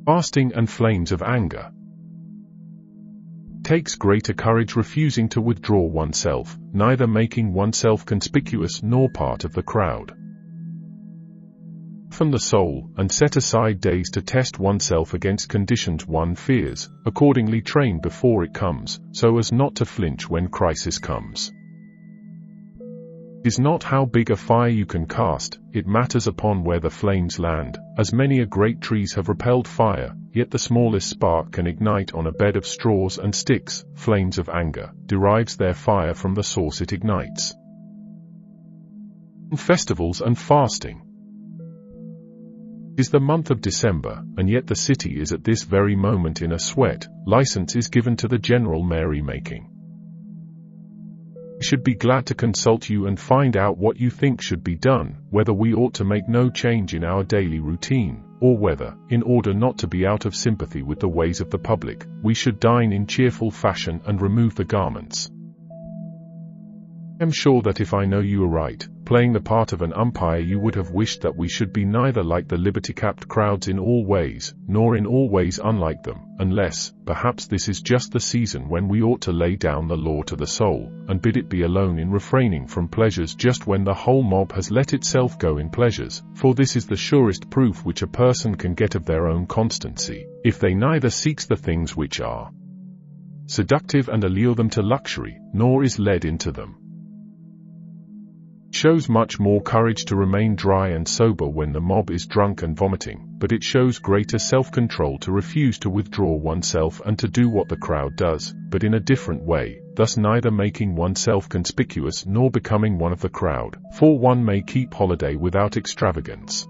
Fasting and flames of anger. Takes greater courage refusing to withdraw oneself, neither making oneself conspicuous nor part of the crowd. From the soul, and set aside days to test oneself against conditions one fears, accordingly train before it comes, so as not to flinch when crisis comes. It is not how big a fire you can cast, it matters upon where the flames land, as many a great trees have repelled fire, yet the smallest spark can ignite on a bed of straws and sticks. Flames of anger derives their fire from the source it ignites. Festivals and fasting. It is the month of December, and yet the city is at this very moment in a sweat. License is given to the general merry-making. I should be glad to consult you and find out what you think should be done, whether we ought to make no change in our daily routine, or whether, in order not to be out of sympathy with the ways of the public, we should dine in cheerful fashion and remove the garments. I am sure that if I know you aright, playing the part of an umpire, you would have wished that we should be neither like the liberty-capped crowds in all ways, nor in all ways unlike them, unless, perhaps this is just the season when we ought to lay down the law to the soul, and bid it be alone in refraining from pleasures just when the whole mob has let itself go in pleasures, for this is the surest proof which a person can get of their own constancy, if they neither seeks the things which are seductive and allure them to luxury, nor is led into them. It shows much more courage to remain dry and sober when the mob is drunk and vomiting, but it shows greater self-control to refuse to withdraw oneself and to do what the crowd does, but in a different way, thus neither making oneself conspicuous nor becoming one of the crowd, for one may keep holiday without extravagance.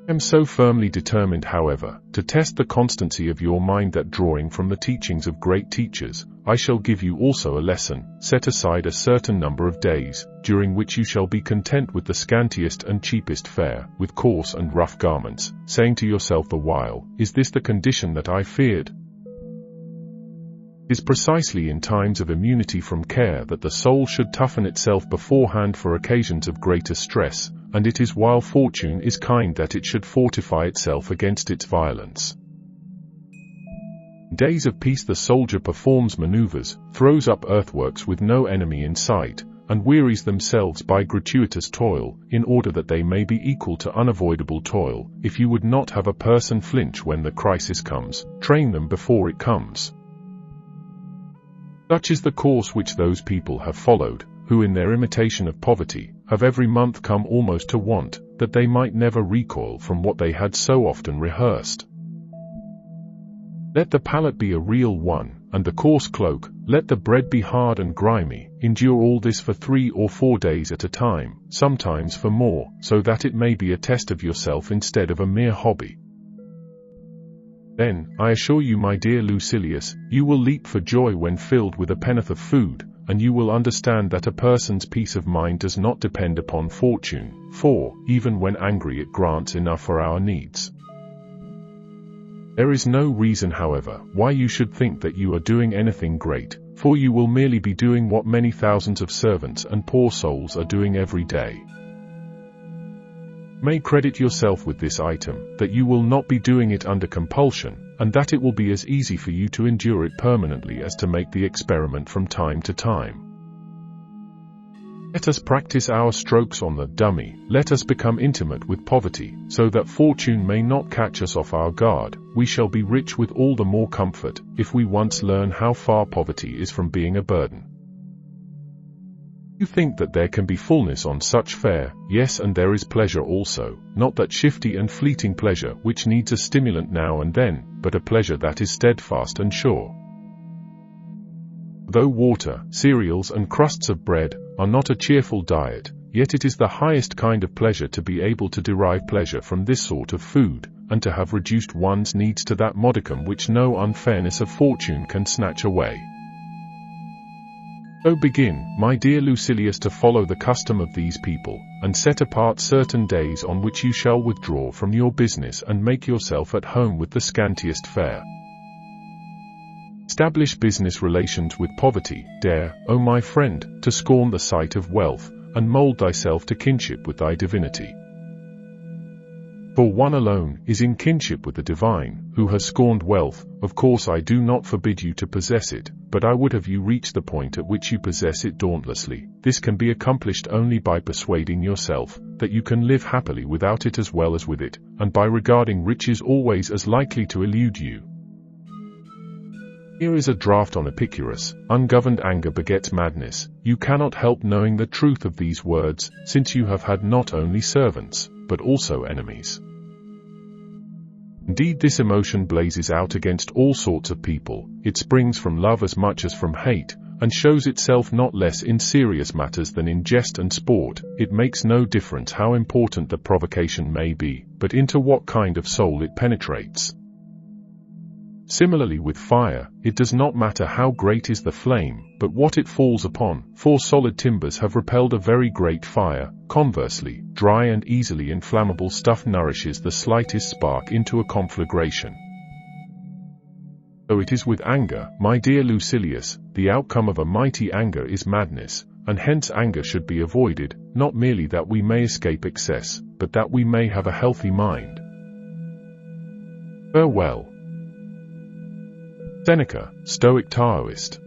I am so firmly determined, however, to test the constancy of your mind that, drawing from the teachings of great teachers, I shall give you also a lesson. Set aside a certain number of days, during which you shall be content with the scantiest and cheapest fare, with coarse and rough garments, saying to yourself the while, is this the condition that I feared? It is precisely in times of immunity from care that the soul should toughen itself beforehand for occasions of greater stress, and it is while fortune is kind that it should fortify itself against its violence. In days of peace the soldier performs maneuvers, throws up earthworks with no enemy in sight, and wearies themselves by gratuitous toil, in order that they may be equal to unavoidable toil. If you would not have a person flinch when the crisis comes, train them before it comes. Such is the course which those people have followed, who in their imitation of poverty, have every month come almost to want, that they might never recoil from what they had so often rehearsed. Let the pallet be a real one, and the coarse cloak, let the bread be hard and grimy. Endure all this for 3 or 4 days at a time, sometimes for more, so that it may be a test of yourself instead of a mere hobby. Then, I assure you, my dear Lucilius, you will leap for joy when filled with a pennyworth of food, and you will understand that a person's peace of mind does not depend upon fortune, for, even when angry, it grants enough for our needs. There is no reason, however, why you should think that you are doing anything great, for you will merely be doing what many thousands of servants and poor souls are doing every day. You may credit yourself with this item, that you will not be doing it under compulsion, and that it will be as easy for you to endure it permanently as to make the experiment from time to time. Let us practice our strokes on the dummy, let us become intimate with poverty, so that fortune may not catch us off our guard. We shall be rich with all the more comfort, if we once learn how far poverty is from being a burden. You think that there can be fullness on such fare, yes, and there is pleasure also, not that shifty and fleeting pleasure which needs a stimulant now and then, but a pleasure that is steadfast and sure. Though water, cereals and crusts of bread are not a cheerful diet, yet it is the highest kind of pleasure to be able to derive pleasure from this sort of food, and to have reduced one's needs to that modicum which no unfairness of fortune can snatch away. So begin, my dear Lucilius, to follow the custom of these people, and set apart certain days on which you shall withdraw from your business and make yourself at home with the scantiest fare. Establish business relations with poverty, dare, O my friend, to scorn the sight of wealth, and mould thyself to kinship with thy divinity. For one alone is in kinship with the divine, who has scorned wealth. Of course I do not forbid you to possess it, but I would have you reach the point at which you possess it dauntlessly. This can be accomplished only by persuading yourself that you can live happily without it as well as with it, and by regarding riches always as likely to elude you. Here is a draft on Epicurus: ungoverned anger begets madness. You cannot help knowing the truth of these words, since you have had not only servants, but also enemies. Indeed, this emotion blazes out against all sorts of people. It springs from love as much as from hate, and shows itself not less in serious matters than in jest and sport. It makes no difference how important the provocation may be, but into what kind of soul it penetrates. Similarly with fire, it does not matter how great is the flame, but what it falls upon, for solid timbers have repelled a very great fire. Conversely, dry and easily inflammable stuff nourishes the slightest spark into a conflagration. So it is with anger, my dear Lucilius. The outcome of a mighty anger is madness, and hence anger should be avoided, not merely that we may escape excess, but that we may have a healthy mind. Farewell. Seneca, Stoic Taoist.